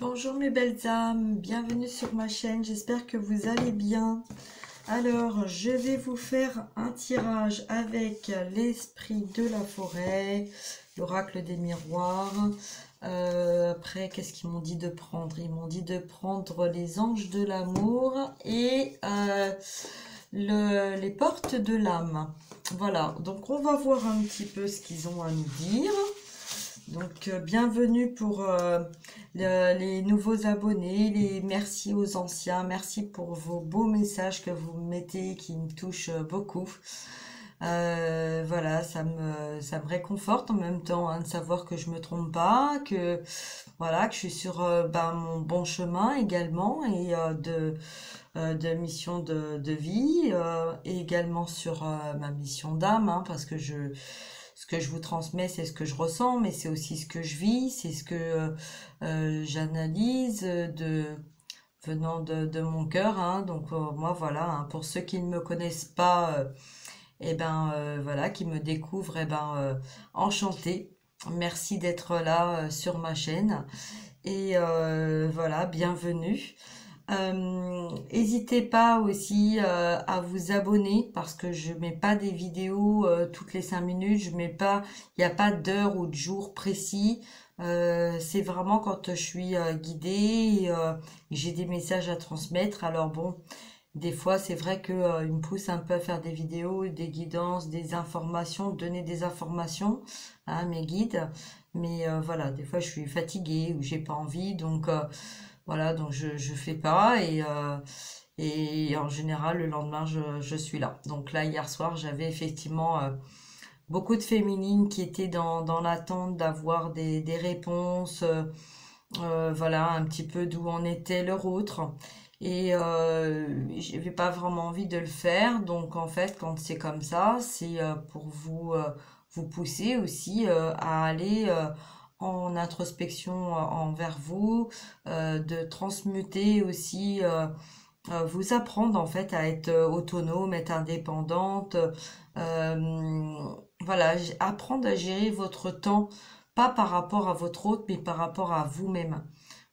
Bonjour mes belles âmes, bienvenue sur ma chaîne, j'espère que vous allez bien. Alors, je vais vous faire un tirage avec l'esprit de la forêt, l'oracle des miroirs. Après, qu'est-ce qu'ils m'ont dit de prendre? Ils m'ont dit de prendre les anges de l'amour et les portes de l'âme. Voilà, donc on va voir un petit peu ce qu'ils ont à nous dire. Donc, bienvenue pour les nouveaux abonnés, merci aux anciens, merci pour vos beaux messages que vous mettez qui me touchent beaucoup. Voilà, ça me réconforte en même temps hein, de savoir que je me trompe pas, que voilà, que je suis sur mon bon chemin également et de mission de vie et également sur ma mission d'âme hein, parce que ce que je vous transmets, c'est ce que je ressens, mais c'est aussi ce que je vis, c'est ce que j'analyse venant de mon cœur. Hein. Donc moi, voilà, hein, pour ceux qui ne me connaissent pas, voilà, qui me découvrent, enchantée. Merci d'être là sur ma chaîne. Et voilà, bienvenue. N'hésitez pas aussi à vous abonner parce que je mets pas des vidéos toutes les 5 minutes, je mets pas, il n'y a pas d'heure ou de jour précis. C'est vraiment quand je suis guidée et j'ai des messages à transmettre. Alors bon, des fois c'est vrai que il me pousse un peu à faire des vidéos, des guidances, des informations, donner des informations à mes guides. Mais voilà, des fois je suis fatiguée ou j'ai pas envie, donc voilà, donc je fais pas et en général le lendemain je suis là. Donc là hier soir j'avais effectivement beaucoup de féminines qui étaient dans l'attente d'avoir des réponses, voilà un petit peu d'où en était leur autre. Et j'avais pas vraiment envie de le faire. Donc en fait quand c'est comme ça, c'est pour vous pousser aussi à aller en introspection envers vous, de transmuter aussi, vous apprendre en fait à être autonome, être indépendante, voilà, apprendre à gérer votre temps, pas par rapport à votre autre, mais par rapport à vous-même.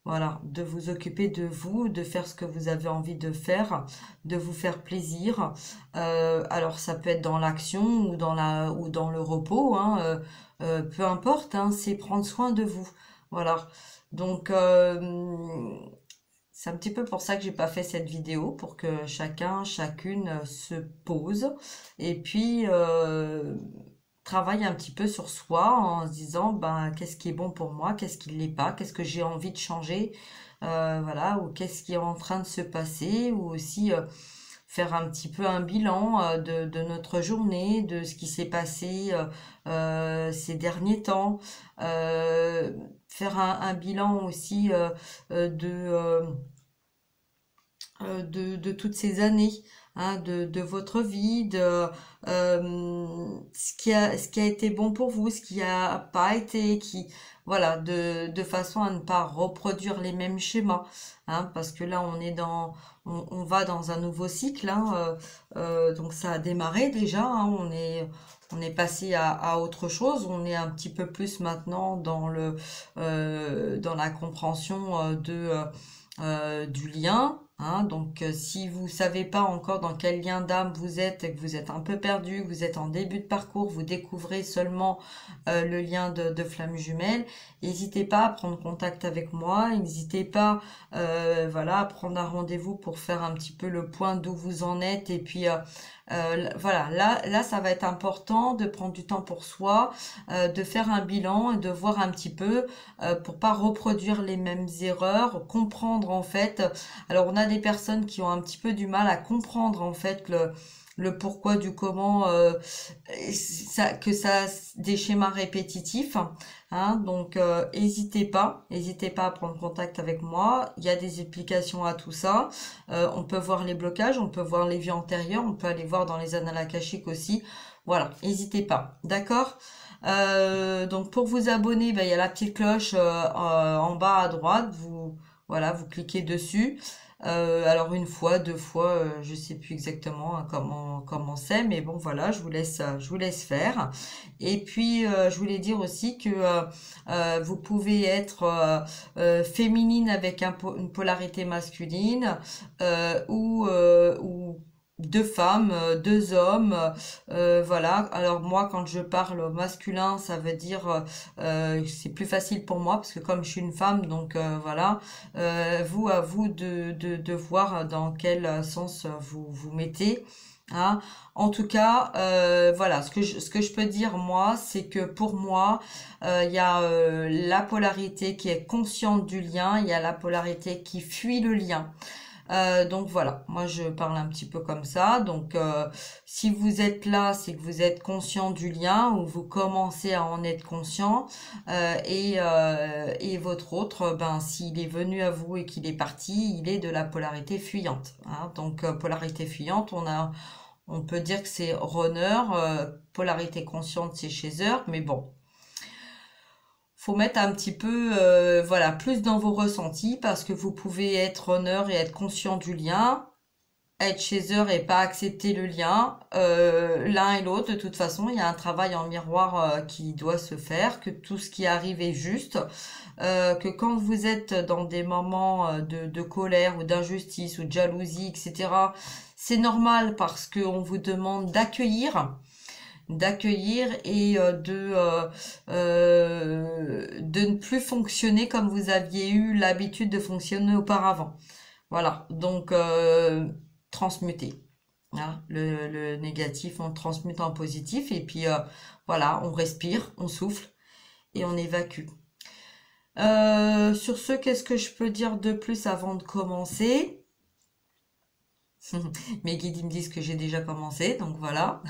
Voilà, de vous occuper de vous, de faire ce que vous avez envie de faire, de vous faire plaisir. Alors ça peut être dans l'action ou dans le repos, hein, peu importe, hein, c'est prendre soin de vous. Voilà. Donc c'est un petit peu pour ça que j'ai pas fait cette vidéo, pour que chacune se pose et puis travaille un petit peu sur soi en se disant ben qu'est-ce qui est bon pour moi, qu'est-ce qui ne l'est pas, qu'est-ce que j'ai envie de changer, voilà, ou qu'est-ce qui est en train de se passer, ou aussi faire un petit peu un bilan de notre journée, de ce qui s'est passé ces derniers temps, euh, faire un bilan aussi de toutes ces années, hein, de votre vie, de ce qui a été bon pour vous, ce qui a pas été, voilà, de façon à ne pas reproduire les mêmes schémas, hein, parce que là on va dans un nouveau cycle, hein, donc ça a démarré déjà, hein, on est passé à autre chose, on est un petit peu plus maintenant dans la compréhension du lien. Hein, donc, si vous savez pas encore dans quel lien d'âme vous êtes et que vous êtes un peu perdu, que vous êtes en début de parcours, vous découvrez seulement le lien de flamme jumelle, n'hésitez pas à prendre contact avec moi, n'hésitez pas voilà, à prendre un rendez-vous pour faire un petit peu le point d'où vous en êtes et puis voilà, là ça va être important de prendre du temps pour soi, de faire un bilan et de voir un petit peu pour pas reproduire les mêmes erreurs, comprendre en fait. Alors on a des personnes qui ont un petit peu du mal à comprendre en fait le pourquoi du comment, que ça a des schémas répétitifs. Hein, donc n'hésitez pas à prendre contact avec moi. Il y a des explications à tout ça. On peut voir les blocages, on peut voir les vies antérieures, on peut aller voir dans les annales akashiques aussi. Voilà, n'hésitez pas. D'accord? Donc pour vous abonner, ben, il y a la petite cloche en bas à droite. Vous voilà, vous cliquez dessus. Alors une fois, deux fois, je sais plus exactement hein, comment c'est, mais bon voilà, je vous laisse faire. Et puis je voulais dire aussi que vous pouvez être féminine avec une polarité masculine ou deux femmes, deux hommes, voilà. Alors moi, quand je parle au masculin, ça veut dire c'est plus facile pour moi parce que comme je suis une femme, donc voilà. Vous, à vous de voir dans quel sens vous vous mettez. Hein. En tout cas, voilà, ce que je peux dire moi, c'est que pour moi, il y a la polarité qui est consciente du lien, il y a la polarité qui fuit le lien. Donc voilà, moi je parle un petit peu comme ça. Donc si vous êtes là, c'est que vous êtes conscient du lien ou vous commencez à en être conscient. Et votre autre, ben s'il est venu à vous et qu'il est parti, il est de la polarité fuyante. Hein. Donc polarité fuyante, on peut dire que c'est runner, polarité consciente c'est chaser, mais bon, faut mettre un petit peu, voilà, plus dans vos ressentis parce que vous pouvez être honneur et être conscient du lien, être chez eux et pas accepter le lien. L'un et l'autre, de toute façon, il y a un travail en miroir qui doit se faire, que tout ce qui arrive est juste, que quand vous êtes dans des moments de colère ou d'injustice ou de jalousie, etc., c'est normal parce qu'on vous demande d'accueillir et de ne plus fonctionner comme vous aviez eu l'habitude de fonctionner auparavant. Voilà, donc transmuter. Hein. Le négatif, on le transmute en positif et puis voilà, on respire, on souffle et on évacue. Sur ce, qu'est-ce que je peux dire de plus avant de commencer? Mes guides ils me disent que j'ai déjà commencé, donc voilà.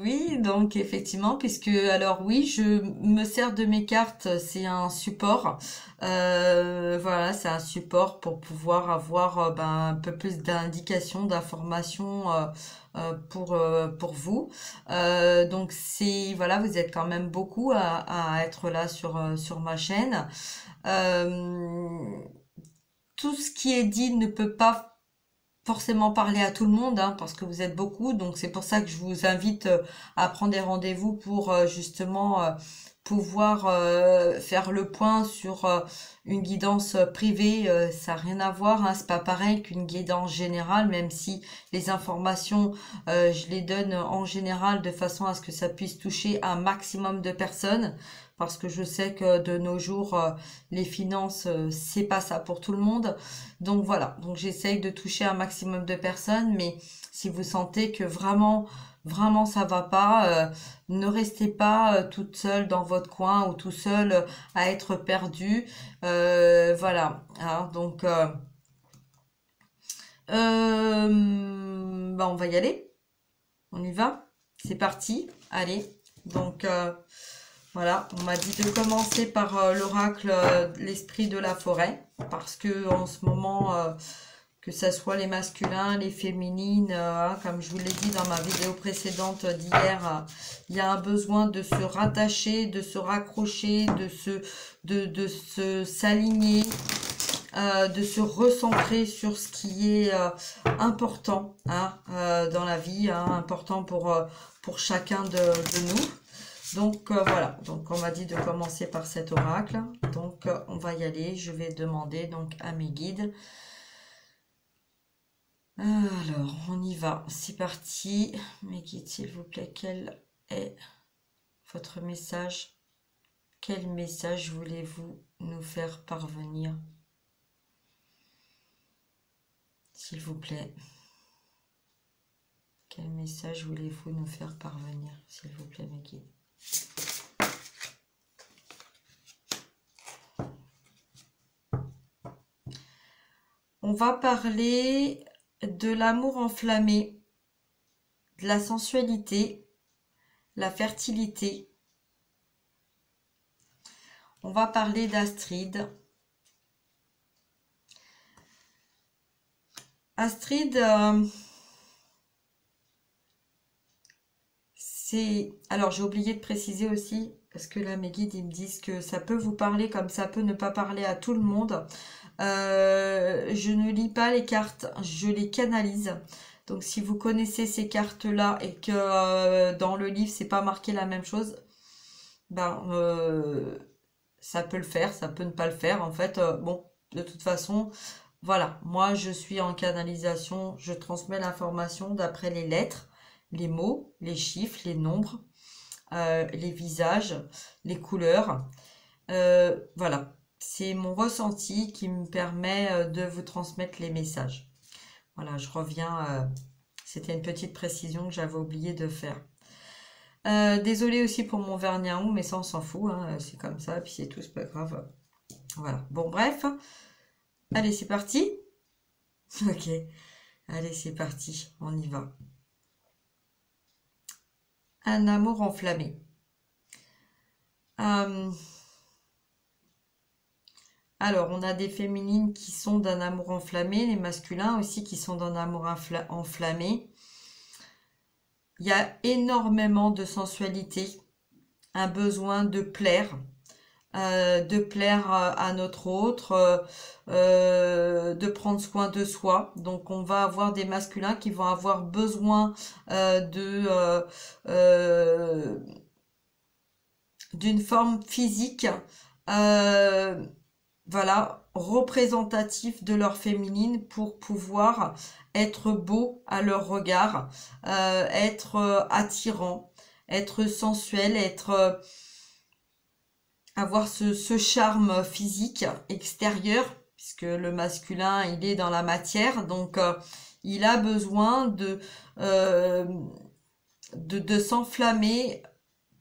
Oui, donc effectivement, puisque alors oui, je me sers de mes cartes, c'est un support. Voilà, c'est un support pour pouvoir avoir ben, un peu plus d'indications, d'informations pour vous. Donc c'est voilà, vous êtes quand même beaucoup à être là sur ma chaîne. Euh, Tout ce qui est dit ne peut pas forcément parler à tout le monde, hein, parce que vous êtes beaucoup, donc c'est pour ça que je vous invite à prendre des rendez-vous pour justement pouvoir faire le point sur une guidance privée. Ça n'a rien à voir, hein, c'est pas pareil qu'une guidance générale, même si les informations, je les donne en général de façon à ce que ça puisse toucher un maximum de personnes. Parce que je sais que de nos jours, les finances, c'est pas ça pour tout le monde. Donc voilà, donc j'essaye de toucher un maximum de personnes, mais si vous sentez que vraiment ça va pas, ne restez pas toute seule dans votre coin ou tout seul à être perdu. Voilà, hein, donc bah on va y aller, on y va, c'est parti, allez. Donc voilà, on m'a dit de commencer par l'oracle l'esprit de la forêt, parce que en ce moment que ça soit les masculins, les féminines, hein, comme je vous l'ai dit dans ma vidéo précédente d'hier, il y a un besoin de se rattacher, de se raccrocher, de se s'aligner, de se recentrer sur ce qui est important hein, dans la vie, hein, important pour chacun de nous. Donc voilà, donc on m'a dit de commencer par cet oracle, donc on va y aller, je vais demander donc à mes guides. Alors, on y va, c'est parti. Mes guides, s'il vous plaît, quel est votre message? Quel message voulez-vous nous faire parvenir? S'il vous plaît. Quel message voulez-vous nous faire parvenir? S'il vous plaît, mes guides. On va parler de l'amour enflammé, de la sensualité, la fertilité. On va parler d'Astrid. Astrid, c'est... Alors, j'ai oublié de préciser aussi, parce que là, mes guides, ils me disent que ça peut vous parler comme ça peut ne pas parler à tout le monde. Je ne lis pas les cartes, je les canalise. Donc, si vous connaissez ces cartes-là et que dans le livre, c'est pas marqué la même chose, ben, ça peut le faire, ça peut ne pas le faire. En fait, bon, de toute façon, voilà. Moi, je suis en canalisation, je transmets l'information d'après les lettres, les mots, les chiffres, les nombres, les visages, les couleurs. Voilà. C'est mon ressenti qui me permet de vous transmettre les messages. Voilà, je reviens. C'était une petite précision que j'avais oublié de faire. Désolée aussi pour mon vernis à ongles, mais ça on s'en fout, hein, c'est comme ça, puis c'est tout, c'est pas grave. Voilà. Bon, bref. Allez, c'est parti. Ok. Allez, c'est parti. On y va. Un amour enflammé. Euh, Alors, on a des féminines qui sont d'un amour enflammé, les masculins aussi qui sont d'un amour enflammé. Il y a énormément de sensualité, un besoin de plaire à notre autre, de prendre soin de soi. Donc, on va avoir des masculins qui vont avoir besoin d'une forme physique. Euh, voilà, représentatif de leur féminine pour pouvoir être beau à leur regard, être attirant, être sensuel, avoir ce charme physique extérieur, puisque le masculin, il est dans la matière, donc il a besoin euh, de s'enflammer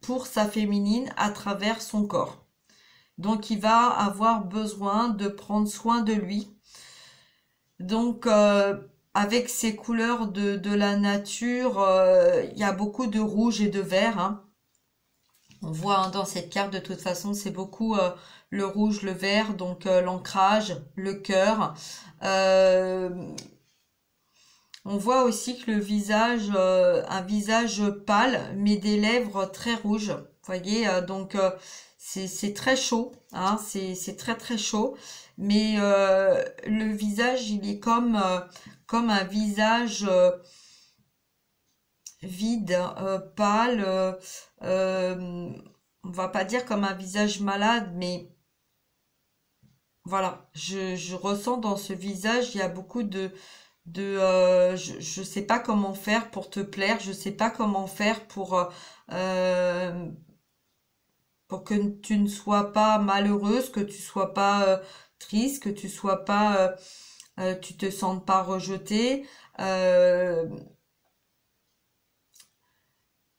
pour sa féminine à travers son corps. Donc, il va avoir besoin de prendre soin de lui. Donc, avec ces couleurs de la nature, il y a beaucoup de rouge et de vert, hein. On voit hein, dans cette carte, de toute façon, c'est beaucoup le rouge, le vert, donc l'ancrage, le cœur. Euh, on voit aussi que le visage, un visage pâle, mais des lèvres très rouges. Vous voyez, donc c'est très chaud, hein, c'est très très chaud. Mais le visage, il est comme un visage vide, pâle. On va pas dire comme un visage malade, mais voilà, je ressens dans ce visage, il y a beaucoup je sais pas comment faire pour te plaire, je sais pas comment faire euh, pour que tu ne sois pas malheureuse, que tu sois pas triste, que tu sois pas, tu te sentes pas rejetée. Euh,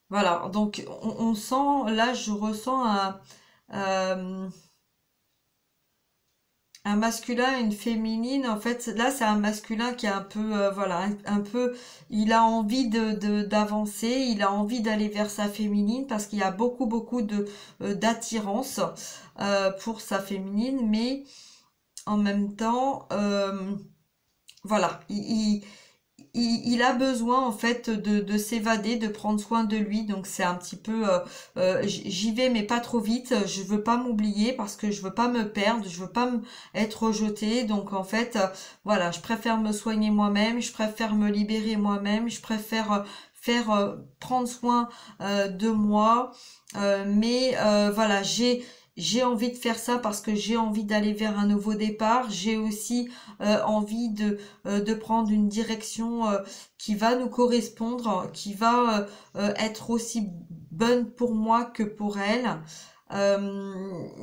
voilà, donc on sent, là je ressens euh, un masculin et une féminine. En fait, là c'est un masculin qui est un peu, voilà, un peu, il a envie d'avancer, il a envie d'aller vers sa féminine parce qu'il y a beaucoup d'attirance pour sa féminine, mais en même temps, voilà, il a besoin en fait de s'évader, de prendre soin de lui. Donc c'est un petit peu, j'y vais mais pas trop vite. Je veux pas m'oublier parce que je veux pas me perdre, je veux pas être rejetée. Donc en fait, voilà, je préfère me soigner moi-même, je préfère me libérer moi-même, je préfère faire prendre soin de moi. Mais voilà, j'ai envie de faire ça parce que j'ai envie d'aller vers un nouveau départ. J'ai aussi envie de prendre une direction qui va nous correspondre, qui va être aussi bonne pour moi que pour elle.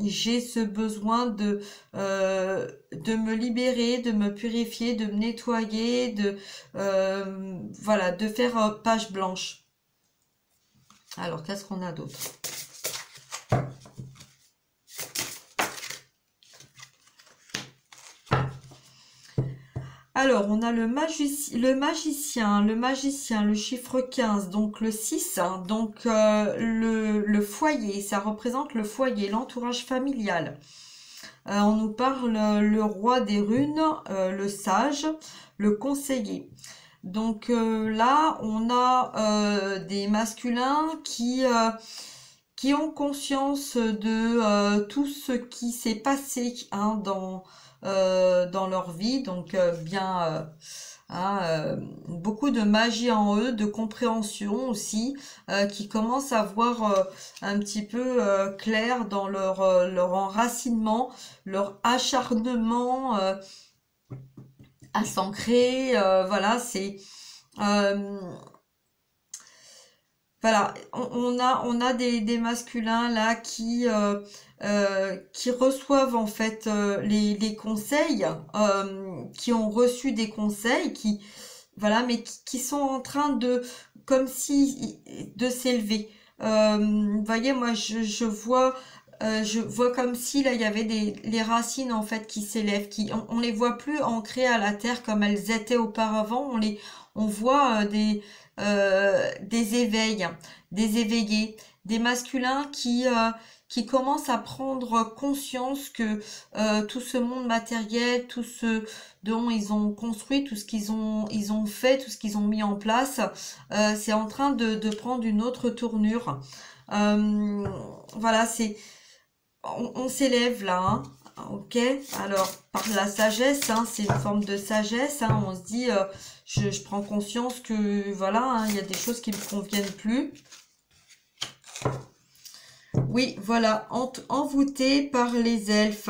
J'ai ce besoin de me libérer, de me purifier, de me nettoyer, voilà, de faire page blanche. Alors, qu'est-ce qu'on a d'autre? Alors, on a le magicien, le chiffre 15, donc le 6, hein, donc le foyer, ça représente le foyer, l'entourage familial. On nous parle le roi des runes, le sage, le conseiller. Donc là, on a des masculins qui ont conscience de tout ce qui s'est passé hein, dans leur vie, donc bien hein, beaucoup de magie en eux, de compréhension aussi, qui commencent à voir un petit peu clair dans leur enracinement, leur acharnement à s'ancrer, voilà, c'est euh, voilà, on a des masculins là qui reçoivent en fait les conseils, qui ont reçu des conseils, qui voilà, mais qui sont en train de comme si de s'élever. Vous voyez, moi je vois comme si là il y avait les racines en fait qui s'élèvent, on les voit plus ancrées à la terre comme elles étaient auparavant. On voit des éveils, des éveillés, des masculins qui commencent à prendre conscience que tout ce monde matériel, tout ce dont ils ont construit, tout ce ils ont fait, tout ce qu'ils ont mis en place, c'est en train de prendre une autre tournure. Voilà, on s'élève là, hein. Ok, alors par la sagesse, hein, c'est une forme de sagesse, hein, on se dit, je prends conscience que voilà, hein, il y a des choses qui me conviennent plus. Oui, voilà, envoûté par les elfes,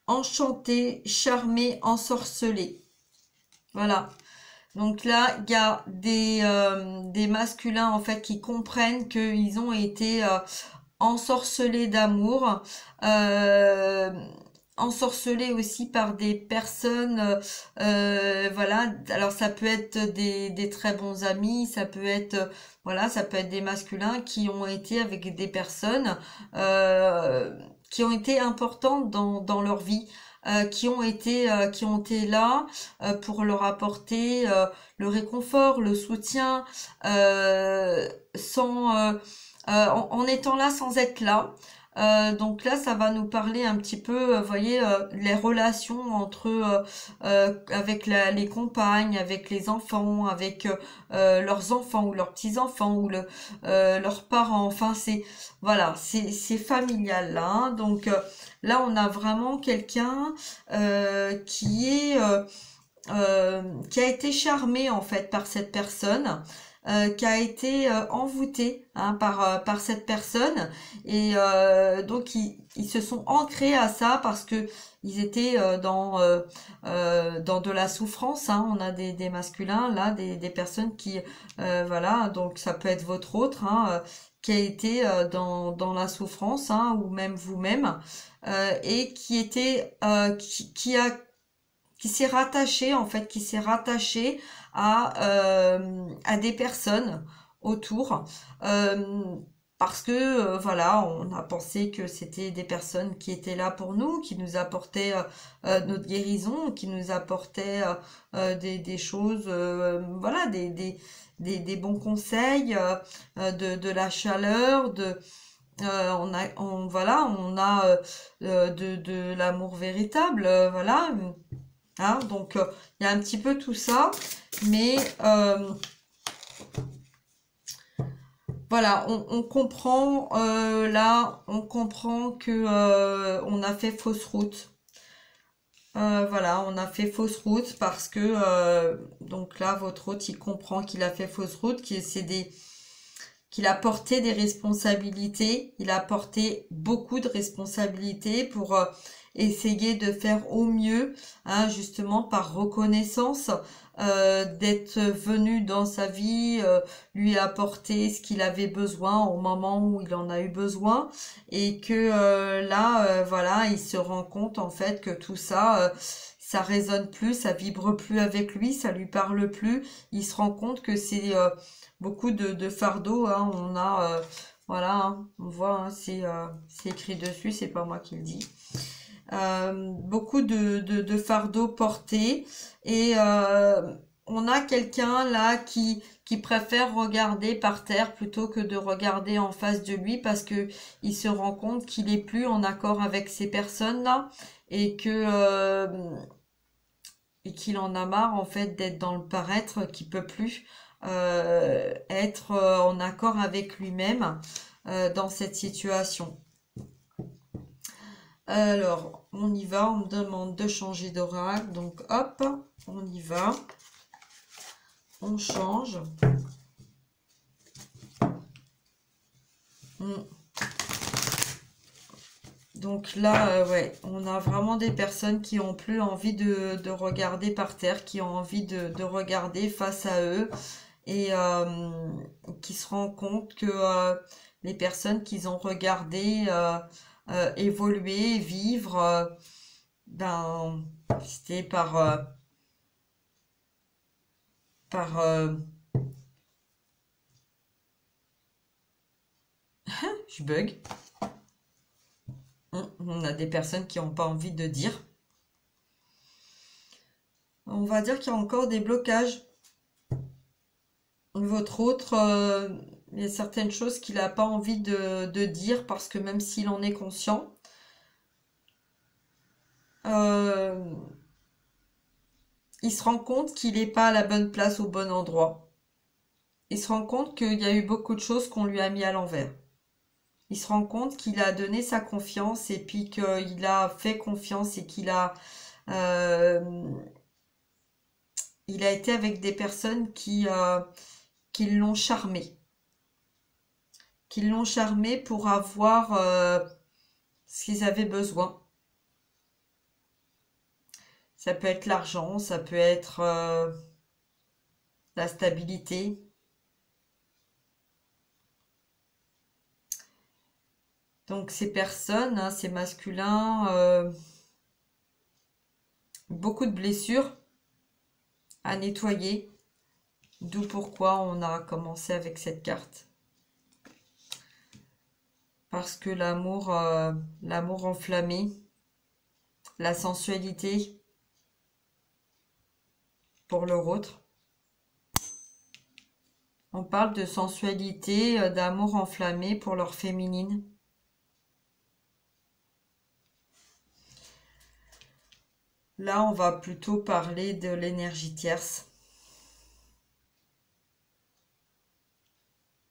enchanté, charmé, ensorcelé. Voilà. Donc là, il y a des masculins en fait qui comprennent qu'ils ont été ensorcelés d'amour, euh, ensorcelés aussi par des personnes, voilà. Alors ça peut être des très bons amis, ça peut être, voilà, ça peut être des masculins qui ont été avec des personnes qui ont été importantes dans leur vie. Qui ont été là pour leur apporter le réconfort, le soutien, sans en étant là sans être là. Donc là, ça va nous parler un petit peu, vous voyez, les relations entre avec les compagnes, avec les enfants, avec leurs enfants ou leurs petits-enfants ou leurs parents. Enfin, c'est voilà, c'est familial là, hein. Donc là, on a vraiment quelqu'un qui a été charmé en fait par cette personne, qui a été envoûté hein, par cette personne et donc ils se sont ancrés à ça parce que ils étaient dans de la souffrance. Hein. On a des masculins là, des personnes qui voilà, donc ça peut être votre autre. Hein, qui a été dans la souffrance hein, ou même vous-même et qui était qui s'est rattaché en fait, qui s'est rattaché à des personnes autour. Euh, Parce que voilà, on a pensé que c'était des personnes qui étaient là pour nous, qui nous apportaient notre guérison, qui nous apportaient des choses, voilà, des bons conseils, de la chaleur, voilà, on a de l'amour véritable, voilà. Hein, donc, il y a un petit peu tout ça, mais voilà, on comprend là, on comprend que on a fait fausse route. Voilà, on a fait fausse route parce que donc là, votre hôte, il comprend qu'il a fait fausse route, qu'il a porté des responsabilités, il a porté beaucoup de responsabilités pour essayer de faire au mieux, hein, justement par reconnaissance, d'être venu dans sa vie, lui apporter ce qu'il avait besoin au moment où il en a eu besoin, et que là, voilà, il se rend compte en fait que tout ça, ça résonne plus, ça vibre plus avec lui, ça lui parle plus. Il se rend compte que c'est beaucoup de fardeaux, hein, on a, voilà, hein, on voit, hein, c'est écrit dessus, c'est pas moi qui le dis. Beaucoup de fardeaux portés et on a quelqu'un là qui préfère regarder par terre plutôt que de regarder en face de lui parce que il se rend compte qu'il est plus en accord avec ces personnes-là et que et qu'il en a marre en fait d'être dans le paraître, qu'il peut plus être en accord avec lui-même. dans cette situation. Alors, on y va, on me demande de changer d'oracle, donc hop, on y va, on change. Donc là, ouais, on a vraiment des personnes qui ont plus envie de regarder par terre, qui ont envie de regarder face à eux et qui se rendent compte que les personnes qu'ils ont regardées évoluer, vivre, ben, c'était par je bug. On a des personnes qui n'ont pas envie de dire. On va dire qu'il y a encore des blocages. Votre autre, il y a certaines choses qu'il n'a pas envie de dire parce que même s'il en est conscient, il se rend compte qu'il n'est pas à la bonne place au bon endroit. Il se rend compte qu'il y a eu beaucoup de choses qu'on lui a mis à l'envers. Il se rend compte qu'il a donné sa confiance et puis qu'il a fait confiance et il a été avec des personnes qui l'ont charmé. Qui l'ont charmé pour avoir ce qu'ils avaient besoin. Ça peut être l'argent, ça peut être la stabilité. Donc ces personnes, hein, ces masculins, beaucoup de blessures à nettoyer. D'où pourquoi on a commencé avec cette carte. Parce que l'amour enflammé, la sensualité pour leur autre. On parle de sensualité, d'amour enflammé pour leur féminine. Là, on va plutôt parler de l'énergie tierce.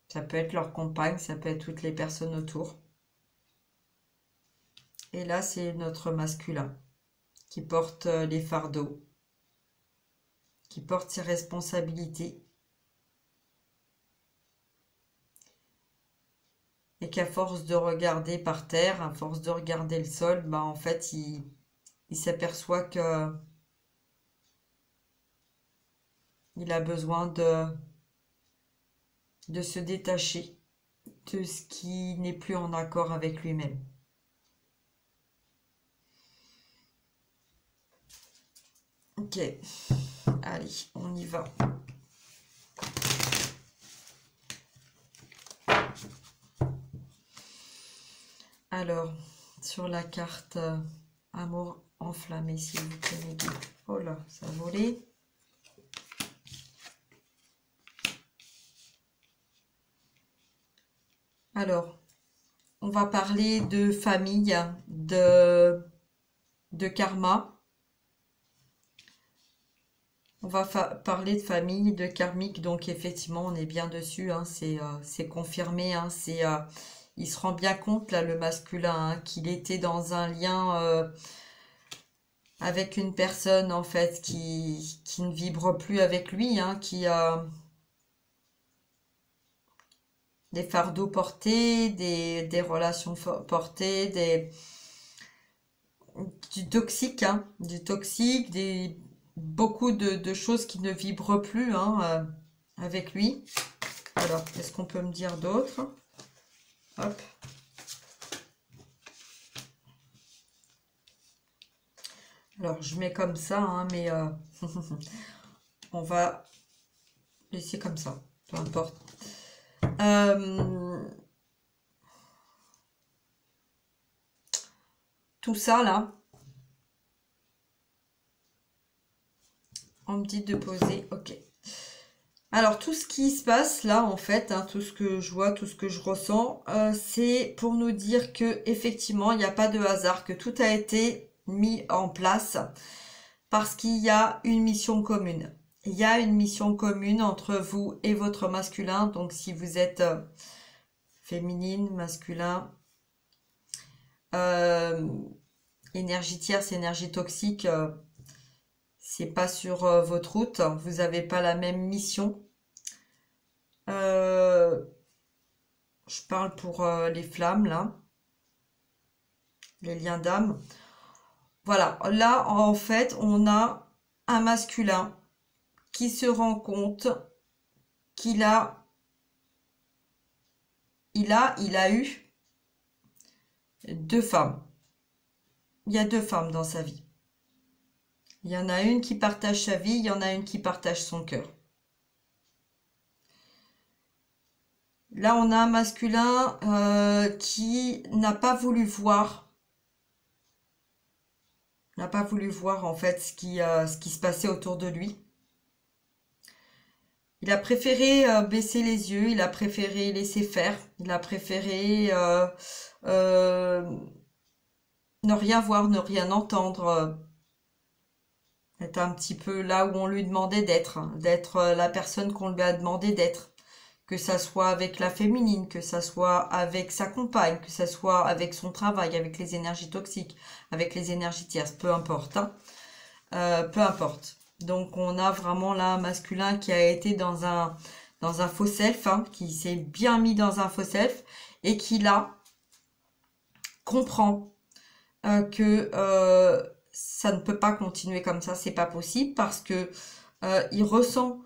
Ça peut être leur compagne, ça peut être toutes les personnes autour. Et là, c'est notre masculin qui porte les fardeaux, qui porte ses responsabilités. Et qu'à force de regarder par terre, à force de regarder le sol, bah en fait, il s'aperçoit que il a besoin de se détacher de ce qui n'est plus en accord avec lui-même. Ok, allez, on y va. Alors, sur la carte amour enflammé, s'il vous plaît. Oh là, ça a volé. Alors, on va parler de famille, de karma. On va parler de famille, de karmique, donc effectivement, on est bien dessus, hein, c'est confirmé, hein, il se rend bien compte, là, le masculin, hein, qu'il était dans un lien avec une personne, en fait, qui ne vibre plus avec lui, hein, qui a des fardeaux portés, des relations portées, du toxique, hein, beaucoup de choses qui ne vibrent plus, hein, avec lui. Alors, qu'est-ce qu'on peut me dire d'autre? Hop. Alors, je mets comme ça, hein, mais on va laisser comme ça, peu importe. Tout ça, là, on me dit de poser, ok. Alors, tout ce qui se passe là, en fait, hein, tout ce que je vois, tout ce que je ressens, c'est pour nous dire que effectivement, il n'y a pas de hasard, que tout a été mis en place parce qu'il y a une mission commune. Il y a une mission commune entre vous et votre masculin. Donc, si vous êtes féminine, masculin. Euh, Énergie tierce, énergie toxique, c'est pas sur votre route. Vous n'avez pas la même mission. Euh, je parle pour les flammes, là, les liens d'âme. Voilà, là, en fait, on a un masculin qui se rend compte qu'il il a eu deux femmes. Il y a deux femmes dans sa vie. Il y en a une qui partage sa vie, il y en a une qui partage son cœur. Là, on a un masculin qui n'a pas voulu voir en fait ce qui se passait autour de lui. Il a préféré baisser les yeux, il a préféré laisser faire, il a préféré euh, ne rien voir, ne rien entendre, être un petit peu là où on lui demandait d'être, hein, d'être la personne qu'on lui a demandé d'être. Que ça soit avec la féminine, que ça soit avec sa compagne, que ça soit avec son travail, avec les énergies toxiques, avec les énergies tierces, peu importe, hein. Peu importe. Donc on a vraiment là un masculin qui a été dans un faux self, hein, qui s'est bien mis dans un faux self et qui là comprend que ça ne peut pas continuer comme ça, c'est pas possible parce que il ressent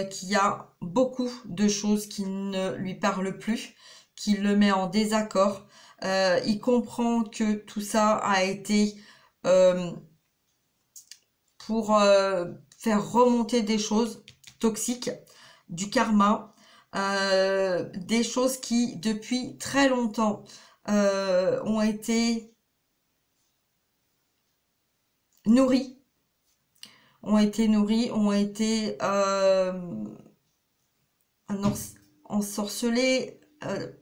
qu'il y a beaucoup de choses qui ne lui parlent plus, qui le met en désaccord. Il comprend que tout ça a été euh, pour faire remonter des choses toxiques, du karma, des choses qui depuis très longtemps ont été nourries, ont été ensorcelées,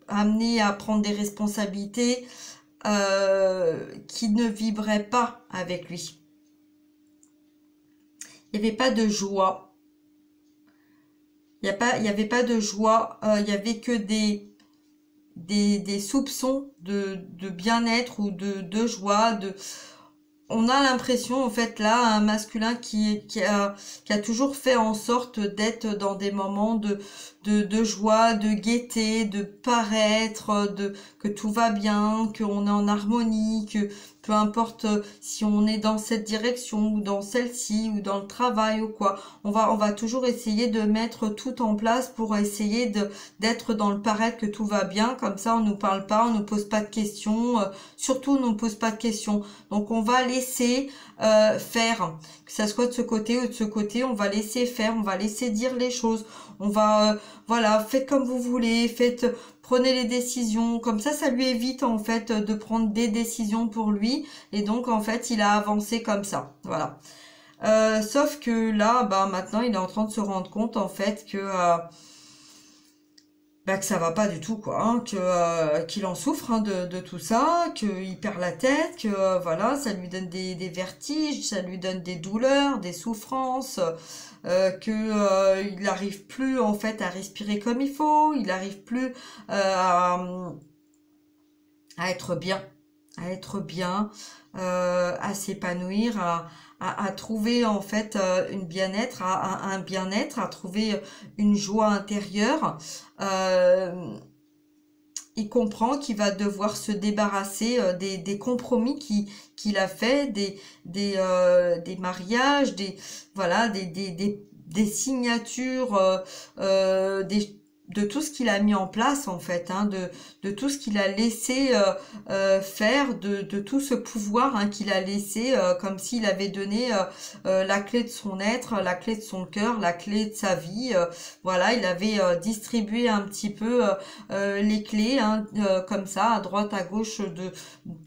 amenées à prendre des responsabilités qui ne vibraient pas avec lui. Il n'y avait pas de joie. Il y avait pas de joie. Il y avait que des soupçons de bien-être ou de joie, on a l'impression, en fait, là, un masculin qui a toujours fait en sorte d'être dans des moments de joie, de gaieté, de paraître, que tout va bien, qu'on est en harmonie, que peu importe si on est dans cette direction ou dans celle-ci ou dans le travail ou quoi, on va toujours essayer de mettre tout en place pour essayer d'être dans le paraître que tout va bien. Comme ça, on nous parle pas, on nous pose pas de questions, surtout on nous pose pas de questions. Donc on va laisser faire, que ça soit de ce côté ou de ce côté, on va laisser faire, on va laisser dire les choses, on va voilà, faites comme vous voulez, prenez les décisions, comme ça lui évite en fait de prendre des décisions pour lui, et donc en fait il a avancé comme ça, voilà. Sauf que là, bah maintenant il est en train de se rendre compte en fait que bah, que ça va pas du tout quoi, hein, que qu'il en souffre hein, de tout ça, qu'il perd la tête, que voilà, ça lui donne des vertiges, ça lui donne des douleurs, des souffrances, que il n'arrive plus en fait à respirer comme il faut, il n'arrive plus à être bien, à s'épanouir, à trouver en fait une bien-être, à un bien-être, à trouver une joie intérieure. Euh, il comprend qu'il va devoir se débarrasser des compromis qu'il a fait, des mariages, voilà, des signatures, de tout ce qu'il a mis en place en fait, hein, de tout ce qu'il a laissé faire, de tout ce pouvoir hein, qu'il a laissé, comme s'il avait donné la clé de son être, la clé de son cœur, la clé de sa vie. Voilà, il avait distribué un petit peu les clés, hein, comme ça, à droite, à gauche,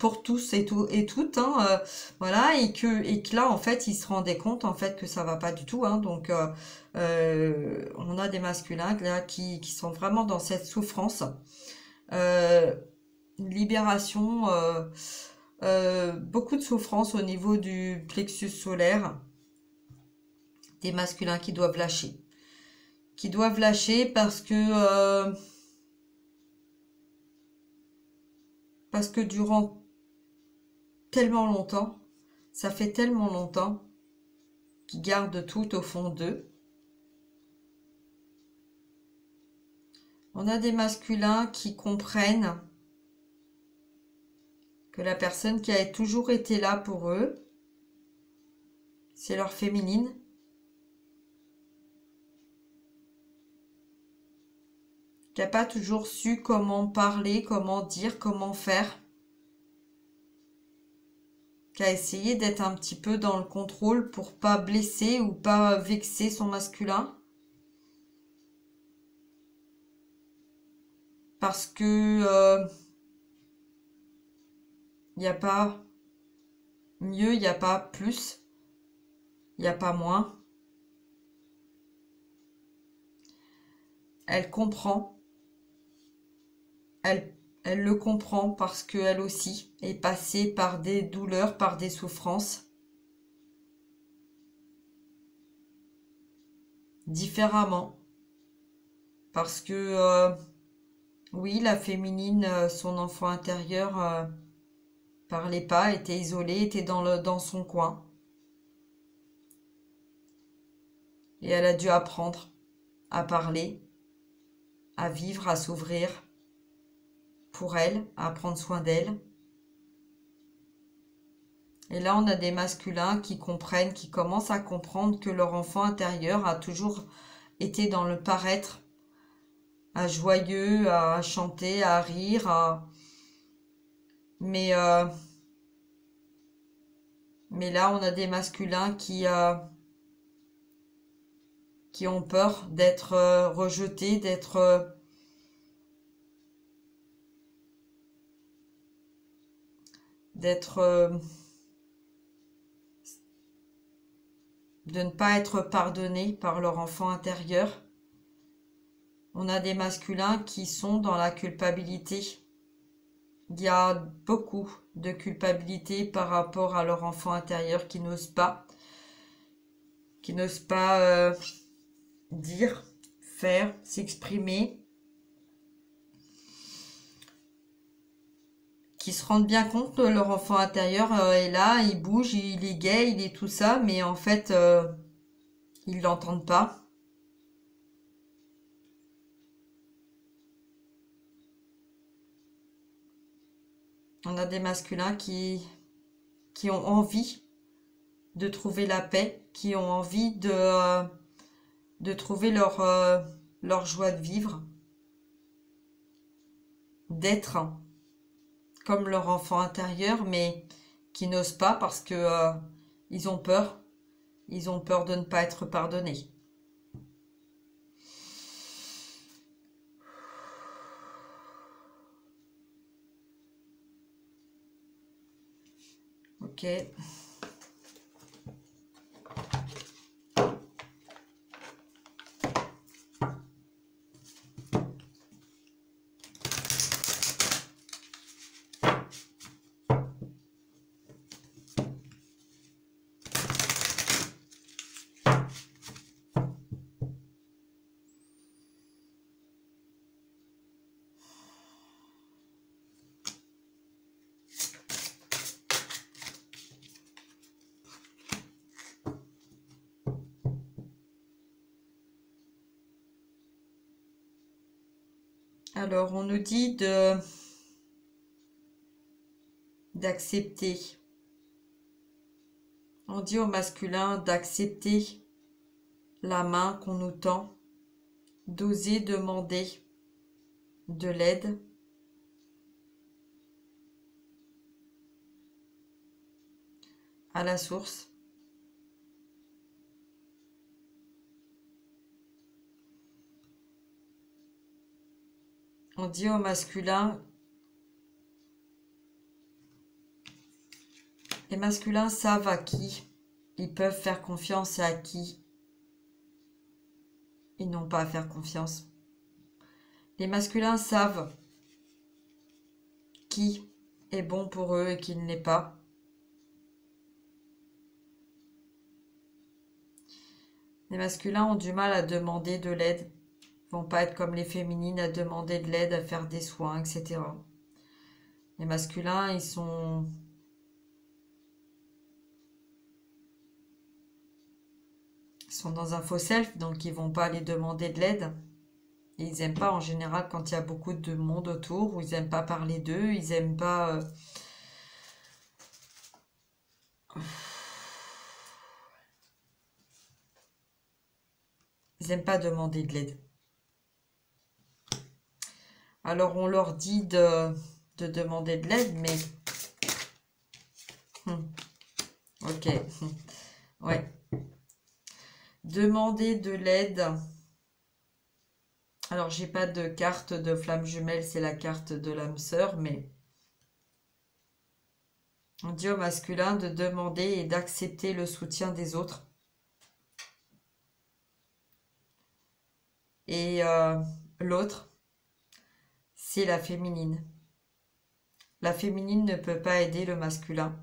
pour tous et tout et toutes, hein, voilà, et que là, en fait, il se rendait compte, en fait, que ça va pas du tout, hein, donc on a des masculins là qui sont vraiment dans cette souffrance, euh, une libération, beaucoup de souffrance au niveau du plexus solaire, des masculins qui doivent lâcher parce que Parce que durant tellement longtemps, ça fait tellement longtemps qu'ils gardent tout au fond d'eux. On a des masculins qui comprennent que la personne qui a toujours été là pour eux, c'est leur féminine. Qui n'a pas toujours su comment parler, comment dire, comment faire. Qui a essayé d'être un petit peu dans le contrôle pour pas blesser ou pas vexer son masculin. Parce que il n'y a pas mieux, il n'y a pas plus, il n'y a pas moins. Elle comprend. Elle le comprend parce qu'elle aussi est passée par des douleurs, par des souffrances. Différemment. Parce que, oui, la féminine, son enfant intérieur, parlait pas, était isolée, était dans son coin. Et elle a dû apprendre à parler, à vivre, à s'ouvrir pour elle, à prendre soin d'elle. Et là, on a des masculins qui comprennent, qui commencent à comprendre que leur enfant intérieur a toujours été dans le paraître, à joyeux, à chanter, à rire, Mais, euh, mais là, on a des masculins qui ont peur d'être rejetés, d'être de ne pas être pardonnés par leur enfant intérieur. On a des masculins qui sont dans la culpabilité. Il y a beaucoup de culpabilité par rapport à leur enfant intérieur qui n'osent pas dire, faire, s'exprimer, qui se rendent bien compte que leur enfant intérieur est là, il bouge, il est gay, il est tout ça, mais en fait, ils l'entendent pas. On a des masculins qui ont envie de trouver la paix, qui ont envie de trouver leur joie de vivre, d'être comme leur enfant intérieur, mais qui n'osent pas parce que ils ont peur. Ils ont peur de ne pas être pardonnés. Ok. Alors, on nous dit d'accepter. On dit au masculin d'accepter la main qu'on nous tend, d'oser demander de l'aide. À la source. On dit au masculin, les masculins savent à qui ils peuvent faire confiance et à qui ils n'ont pas à faire confiance. Les masculins savent qui est bon pour eux et qui ne l'est pas. Les masculins ont du mal à demander de l'aide. Ils vont pas être comme les féminines à demander de l'aide, à faire des soins, etc. Les masculins, ils sont dans un faux self, donc ils vont pas aller demander de l'aide. Et ils aiment pas en général quand il y a beaucoup de monde autour, ou ils aiment pas parler d'eux, ils aiment pas... ils aiment pas demander de l'aide. Alors on leur dit de demander de l'aide, mais... ok. Ouais. Demander de l'aide. Alors j'ai pas de carte de flamme jumelle, c'est la carte de l'âme sœur, mais... on dit au masculin de demander et d'accepter le soutien des autres. Et l'autre, c'est la féminine. La féminine ne peut pas aider le masculin.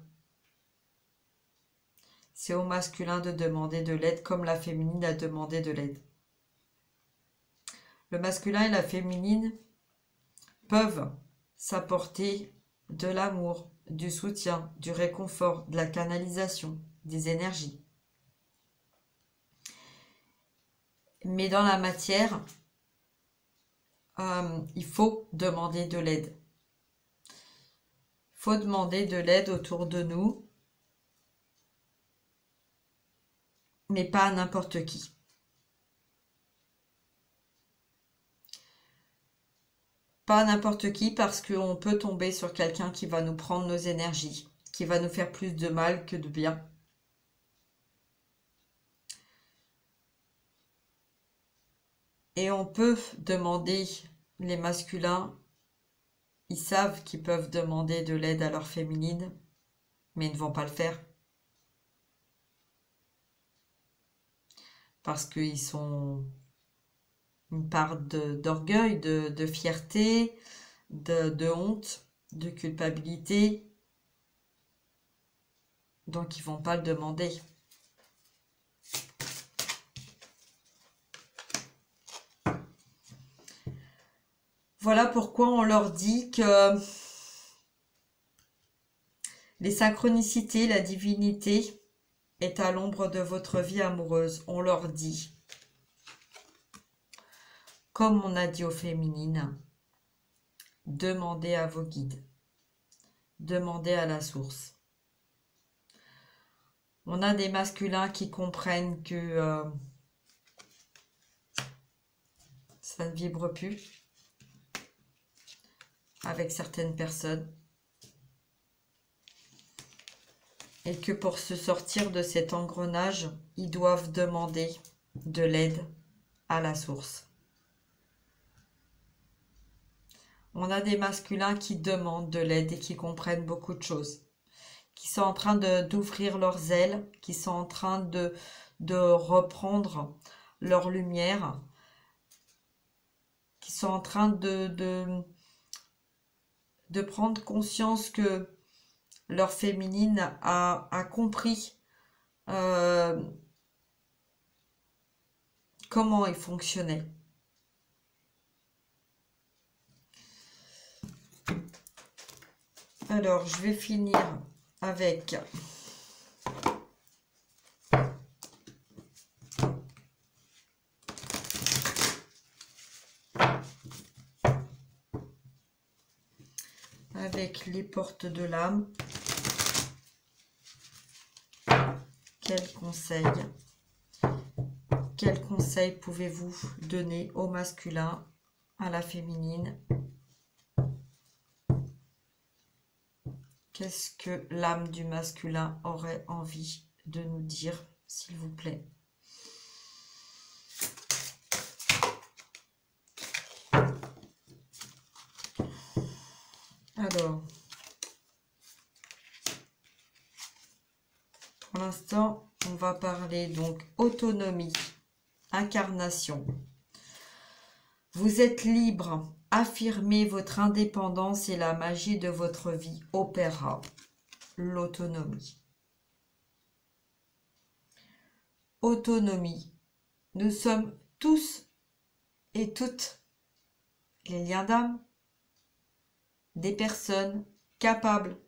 C'est au masculin de demander de l'aide comme la féminine a demandé de l'aide. Le masculin et la féminine peuvent s'apporter de l'amour, du soutien, du réconfort, de la canalisation, des énergies. Mais dans la matière, il faut demander de l'aide. Il faut demander de l'aide autour de nous, mais pas à n'importe qui. Pas à n'importe qui, parce qu'on peut tomber sur quelqu'un qui va nous prendre nos énergies, qui va nous faire plus de mal que de bien. Et on peut demander, les masculins, ils savent qu'ils peuvent demander de l'aide à leur féminine, mais ils ne vont pas le faire. Parce qu'ils sont une part d'orgueil, de fierté, de honte, de culpabilité. Donc ils vont pas le demander. Voilà pourquoi on leur dit que les synchronicités, la divinité est à l'ombre de votre vie amoureuse. On leur dit, comme on a dit aux féminines, demandez à vos guides, demandez à la source. On a des masculins qui comprennent que ça ne vibre plus avec certaines personnes. Et que pour se sortir de cet engrenage, ils doivent demander de l'aide à la source. On a des masculins qui demandent de l'aide et qui comprennent beaucoup de choses, qui sont en train d'ouvrir leurs ailes, qui sont en train de reprendre leur lumière, qui sont en train de prendre conscience que leur féminine a compris comment il fonctionnait. Alors, je vais finir avec les portes de l'âme. Quels conseils pouvez-vous donner au masculin, à la féminine? Qu'est-ce que l'âme du masculin aurait envie de nous dire, s'il vous plaît? Alors, pour l'instant, on va parler donc autonomie, incarnation. Vous êtes libre, affirmez votre indépendance et la magie de votre vie opéra l'autonomie. Autonomie. Nous sommes tous et toutes les liens d'âme, des personnes capable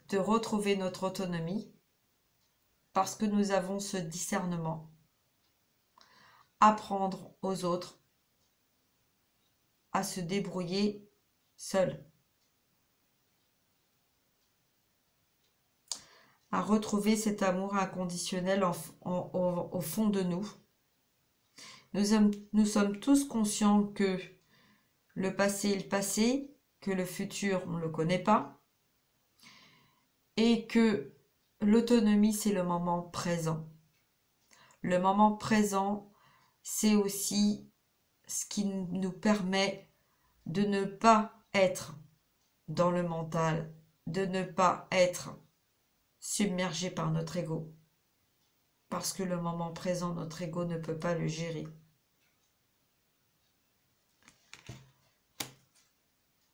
de retrouver notre autonomie parce que nous avons ce discernement. Apprendre aux autres à se débrouiller seuls. À retrouver cet amour inconditionnel au fond de nous. Nous sommes tous conscients que le passé est le passé, que le futur, on ne le connaît pas, et que l'autonomie, c'est le moment présent. Le moment présent, c'est aussi ce qui nous permet de ne pas être dans le mental, de ne pas être submergé par notre ego. Parce que le moment présent, notre ego ne peut pas le gérer.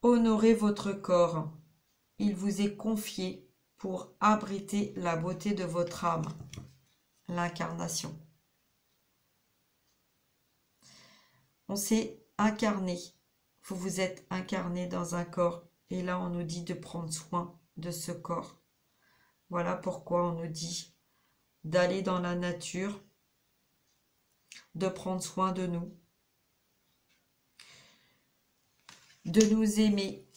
Honorez votre corps. Il vous est confié pour abriter la beauté de votre âme, l'incarnation. On s'est incarné. Vous vous êtes incarné dans un corps. Et là, on nous dit de prendre soin de ce corps. Voilà pourquoi on nous dit d'aller dans la nature, de prendre soin de nous, de nous aimer.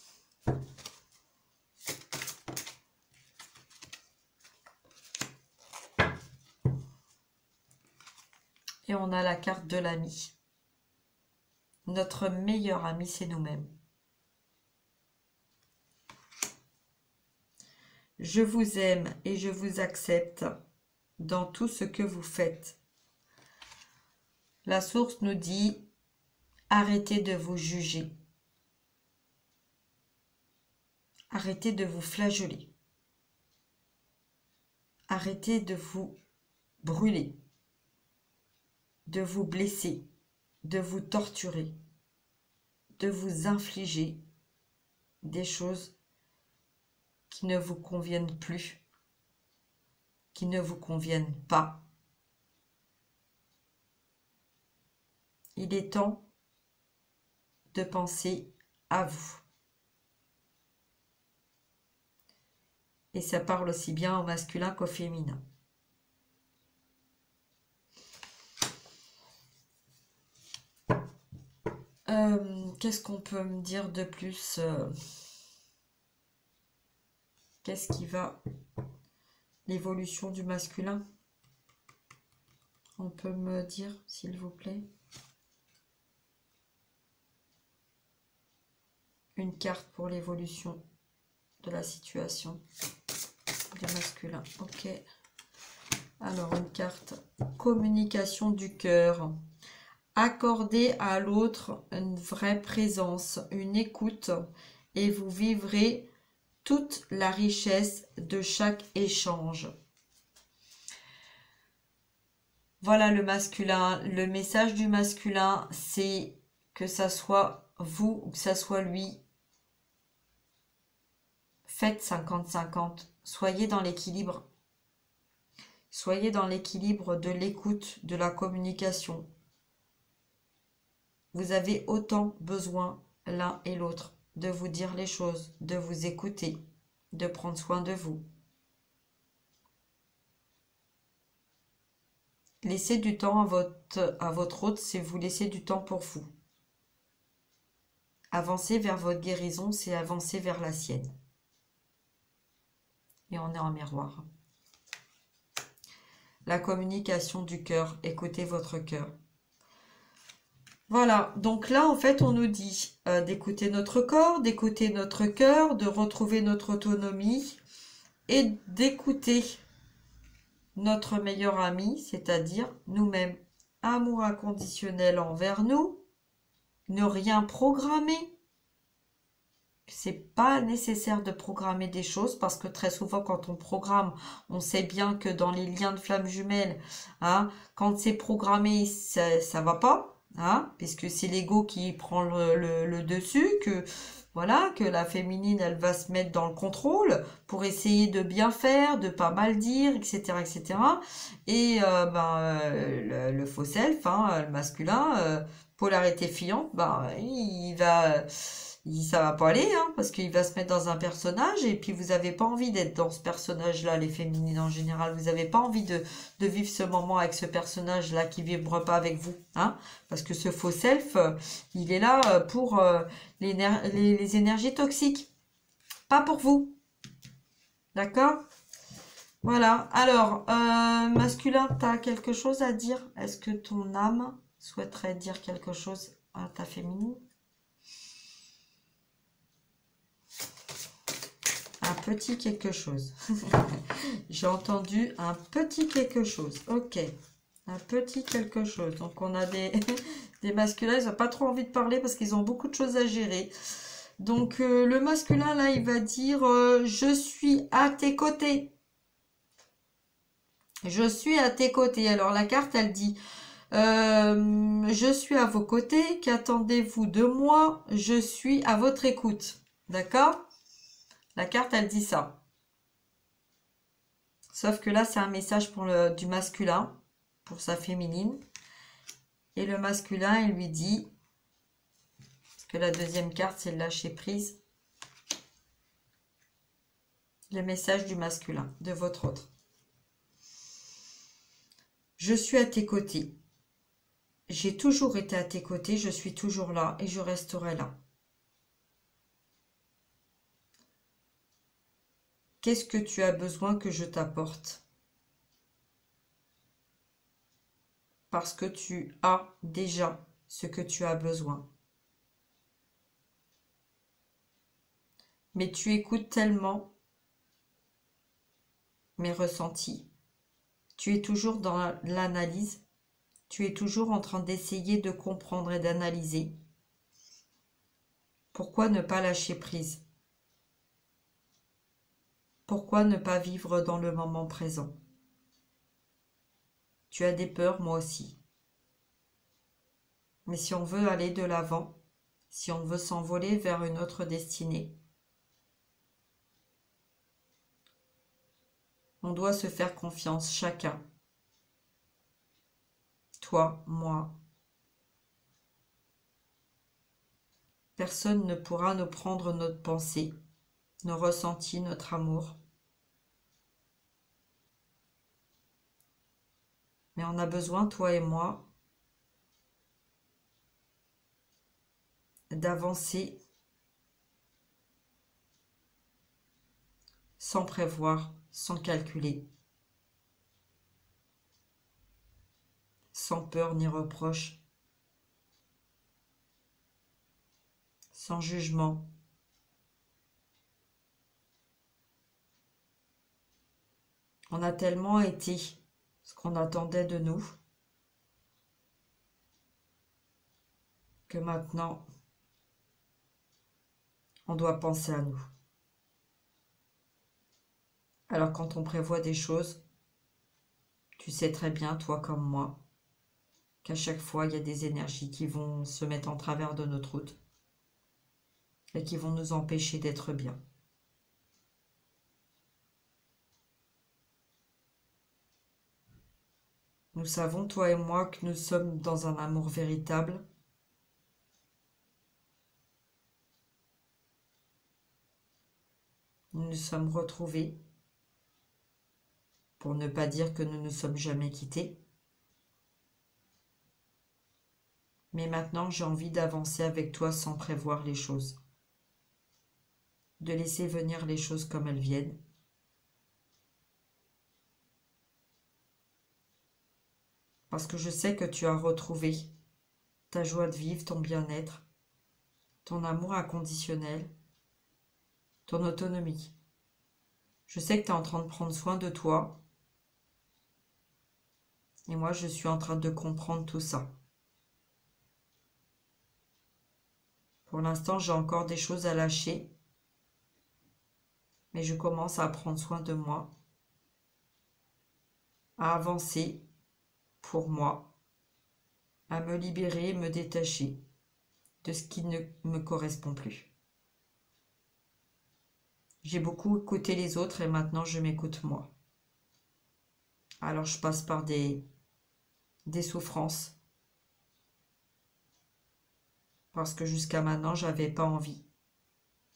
Et on a la carte de l'ami. Notre meilleur ami, c'est nous-mêmes. Je vous aime et je vous accepte dans tout ce que vous faites. La source nous dit, arrêtez de vous juger. Arrêtez de vous flageller. Arrêtez de vous brûler, de vous blesser, de vous torturer, de vous infliger des choses qui ne vous conviennent plus, qui ne vous conviennent pas. Il est temps de penser à vous. Et ça parle aussi bien au masculin qu'au féminin. Qu'est-ce qu'on peut me dire de plus? Qu'est-ce qui va? L'évolution du masculin? On peut me dire, s'il vous plaît? Une carte pour l'évolution de la situation du masculin. Ok. Alors, une carte. Communication du cœur. Accordez à l'autre une vraie présence, une écoute, et vous vivrez toute la richesse de chaque échange. Voilà le masculin. Le message du masculin, c'est que ça soit vous ou que ça soit lui. Faites 50-50. Soyez dans l'équilibre. Soyez dans l'équilibre de l'écoute, de la communication. Vous avez autant besoin l'un et l'autre de vous dire les choses, de vous écouter, de prendre soin de vous. Laissez du temps à votre autre, c'est vous laisser du temps pour vous. Avancer vers votre guérison, c'est avancer vers la sienne. Et on est en miroir. La communication du cœur, écoutez votre cœur. Voilà, donc là, en fait, on nous dit d'écouter notre corps, d'écouter notre cœur, de retrouver notre autonomie et d'écouter notre meilleur ami, c'est-à-dire nous-mêmes. Amour inconditionnel envers nous, ne rien programmer. C'est pas nécessaire de programmer des choses parce que très souvent, quand on programme, on sait bien que dans les liens de flammes jumelles, hein, quand c'est programmé, ça va pas. Hein, puisque c'est l'ego qui prend le dessus, que voilà, que la féminine elle va se mettre dans le contrôle pour essayer de bien faire, de pas mal dire, etc., etc. Et le faux self, hein, le masculin, polarité fiante, il ça va pas aller, hein, parce qu'il va se mettre dans un personnage et puis vous n'avez pas envie d'être dans ce personnage-là, les féminines en général. Vous n'avez pas envie de vivre ce moment avec ce personnage-là qui vibre pas avec vous, hein, parce que ce faux self, il est là pour les énergies toxiques, pas pour vous. D'accord? Voilà. Alors, masculin, tu as quelque chose à dire? Est-ce que ton âme souhaiterait dire quelque chose à ta féminine? Un petit quelque chose. J'ai entendu un petit quelque chose. Ok. Un petit quelque chose. Donc, on a des masculins, ils n'ont pas trop envie de parler parce qu'ils ont beaucoup de choses à gérer. Donc, le masculin, là, il va dire je suis à tes côtés. Je suis à tes côtés. Alors, la carte, elle dit je suis à vos côtés. Qu'attendez-vous de moi? Je suis à votre écoute. D'accord? La carte, elle dit ça. Sauf que là, c'est un message pour du masculin, pour sa féminine. Et le masculin, il lui dit, parce que la deuxième carte, c'est le lâcher prise. Le message du masculin, de votre autre. Je suis à tes côtés. J'ai toujours été à tes côtés, je suis toujours là et je resterai là. Qu'est-ce que tu as besoin que je t'apporte? Parce que tu as déjà ce que tu as besoin. Mais tu écoutes tellement mes ressentis. Tu es toujours dans l'analyse. Tu es toujours en train d'essayer de comprendre et d'analyser. Pourquoi ne pas lâcher prise? Pourquoi ne pas vivre dans le moment présent? Tu as des peurs, moi aussi. Mais si on veut aller de l'avant, si on veut s'envoler vers une autre destinée, on doit se faire confiance chacun. Toi, moi. Personne ne pourra nous prendre notre pensée, nos ressentis, notre amour. Mais on a besoin, toi et moi, d'avancer sans prévoir, sans calculer, sans peur ni reproche, sans jugement. On a tellement été ce qu'on attendait de nous que maintenant, on doit penser à nous. Alors quand on prévoit des choses, tu sais très bien, toi comme moi, qu'à chaque fois, il y a des énergies qui vont se mettre en travers de notre route et qui vont nous empêcher d'être bien. Nous savons, toi et moi, que nous sommes dans un amour véritable. Nous nous sommes retrouvés, pour ne pas dire que nous ne sommes jamais quittés. Mais maintenant, j'ai envie d'avancer avec toi sans prévoir les choses. De laisser venir les choses comme elles viennent. Parce que je sais que tu as retrouvé ta joie de vivre, ton bien-être, ton amour inconditionnel, ton autonomie. Je sais que tu es en train de prendre soin de toi. Et moi, je suis en train de comprendre tout ça. Pour l'instant, j'ai encore des choses à lâcher. Mais je commence à prendre soin de moi. À avancer pour moi. À me libérer, me détacher de ce qui ne me correspond plus. J'ai beaucoup écouté les autres et maintenant je m'écoute moi. Alors je passe par des souffrances parce que jusqu'à maintenant j'avais pas envie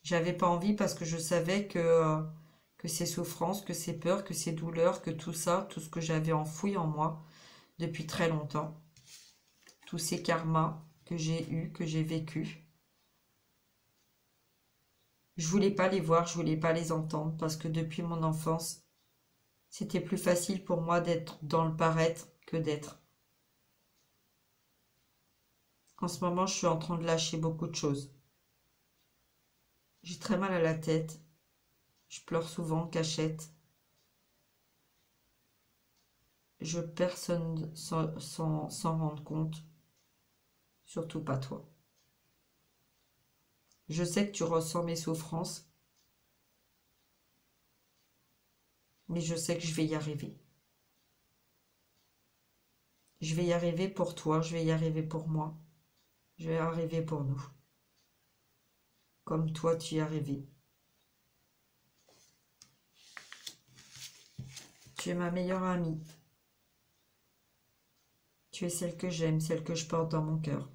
J'avais pas envie parce que je savais que ces souffrances, que ces peurs, que ces douleurs, que tout ça, tout ce que j'avais enfoui en moi depuis très longtemps, tous ces karmas que j'ai eus, que j'ai vécus, je voulais pas les voir, je voulais pas les entendre parce que depuis mon enfance, c'était plus facile pour moi d'être dans le paraître que d'être. En ce moment, je suis en train de lâcher beaucoup de choses. J'ai très mal à la tête, je pleure souvent en cachette. Je personne s'en rendre compte, surtout pas toi. Je sais que tu ressens mes souffrances, mais je sais que je vais y arriver. Je vais y arriver pour toi, je vais y arriver pour moi, je vais y arriver pour nous, comme toi tu y es arrivé. Tu es ma meilleure amie. Tu es celle que j'aime, celle que je porte dans mon cœur,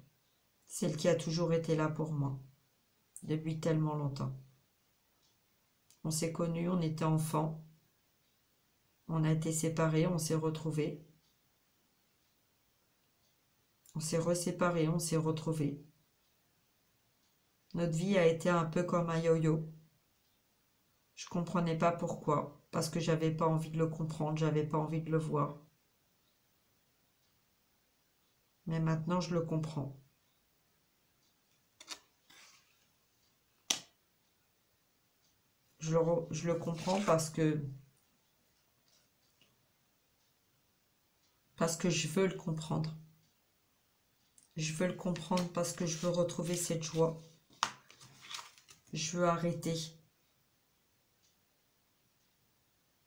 celle qui a toujours été là pour moi, depuis tellement longtemps. On s'est connus, on était enfants, on a été séparés, on s'est retrouvés. On s'est reséparés, on s'est retrouvés. Notre vie a été un peu comme un yo-yo. Je comprenais pas pourquoi, parce que j'avais pas envie de le comprendre, j'avais pas envie de le voir. Mais maintenant je le comprends. Je le comprends parce que je veux le comprendre. Je veux le comprendre parce que je veux retrouver cette joie. Je veux arrêter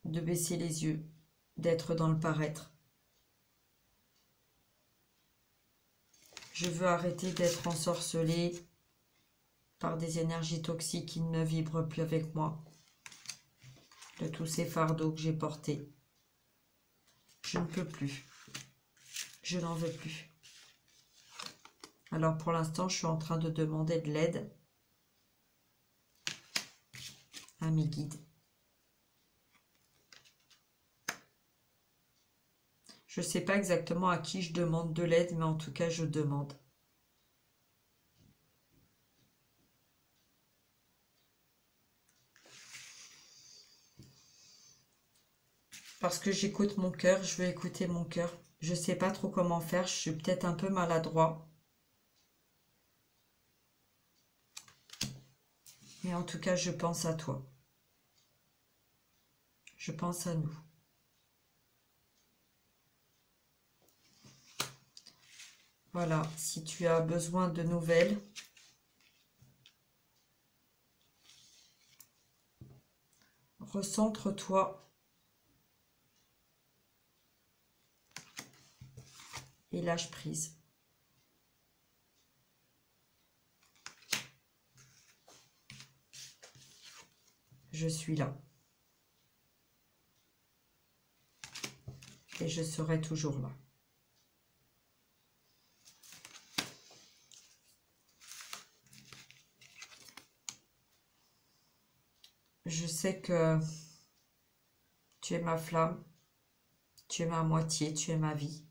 de baisser les yeux, d'être dans le paraître. Je veux arrêter d'être ensorcelée par des énergies toxiques qui ne vibrent plus avec moi, de tous ces fardeaux que j'ai portés. Je ne peux plus. Je n'en veux plus. Alors pour l'instant, je suis en train de demander de l'aide à mes guides. Je ne sais pas exactement à qui je demande de l'aide, mais en tout cas, je demande. Parce que j'écoute mon cœur, je veux écouter mon cœur. Je ne sais pas trop comment faire, je suis peut-être un peu maladroit. Mais en tout cas, je pense à toi. Je pense à nous. Voilà, si tu as besoin de nouvelles, recentre-toi et lâche prise. Je suis là. Et je serai toujours là. Je sais que tu es ma flamme, tu es ma moitié, tu es ma vie.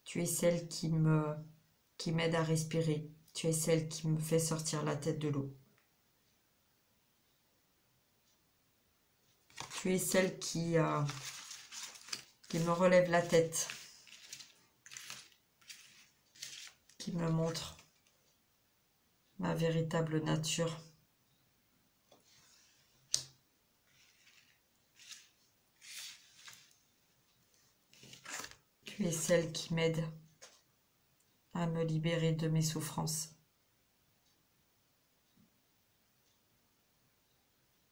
Tu es celle qui m'aide à respirer. Tu es celle qui me fait sortir la tête de l'eau. Tu es celle qui me relève la tête, qui me montre ma véritable nature. Tu es celle qui m'aide à me libérer de mes souffrances.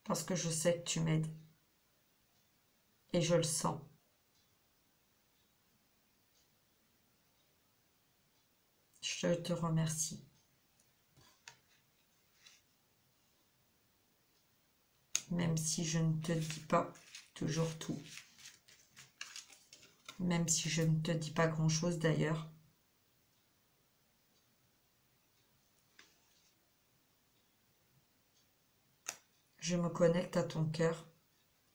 Parce que je sais que tu m'aides. Et je le sens. Je te remercie. Même si je ne te dis pas toujours tout. Même si je ne te dis pas grand-chose d'ailleurs. Je me connecte à ton cœur.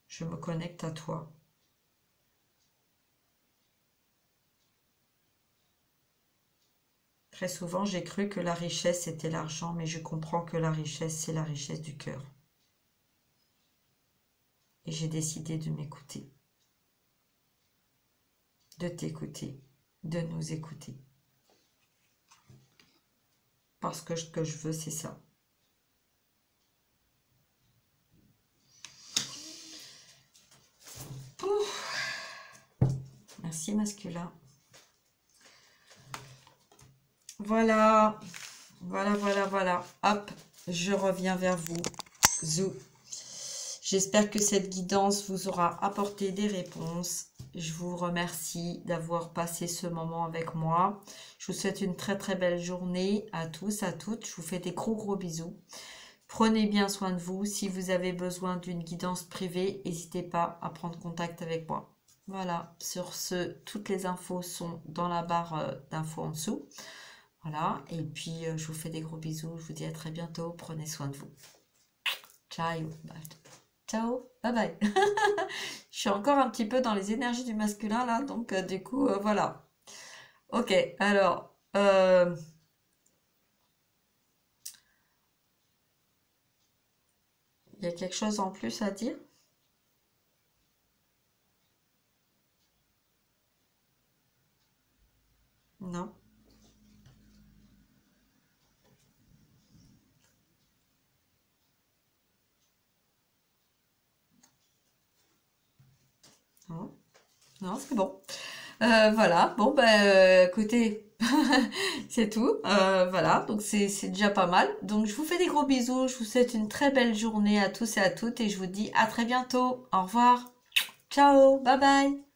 Je me connecte à toi. Très souvent, j'ai cru que la richesse était l'argent, mais je comprends que la richesse, c'est la richesse du cœur. Et j'ai décidé de m'écouter, de t'écouter, de nous écouter. Parce que ce que je veux, c'est ça. Ouf. Merci, masculin. Voilà. Voilà, voilà, voilà. Hop, je reviens vers vous. Zou. J'espère que cette guidance vous aura apporté des réponses. Je vous remercie d'avoir passé ce moment avec moi. Je vous souhaite une très très belle journée à tous, à toutes. Je vous fais des gros gros bisous. Prenez bien soin de vous. Si vous avez besoin d'une guidance privée, n'hésitez pas à prendre contact avec moi. Voilà, sur ce, toutes les infos sont dans la barre d'infos en dessous. Voilà, et puis je vous fais des gros bisous. Je vous dis à très bientôt. Prenez soin de vous. Ciao. Ciao, bye bye. Je suis encore un petit peu dans les énergies du masculin là, donc du coup, voilà. Ok, alors, il y a quelque chose en plus à dire? Non? Non, non, c'est bon. Voilà, bon, ben, écoutez, c'est tout. Voilà, donc c'est déjà pas mal. Donc, je vous fais des gros bisous. Je vous souhaite une très belle journée à tous et à toutes. Et je vous dis à très bientôt. Au revoir. Ciao, bye bye.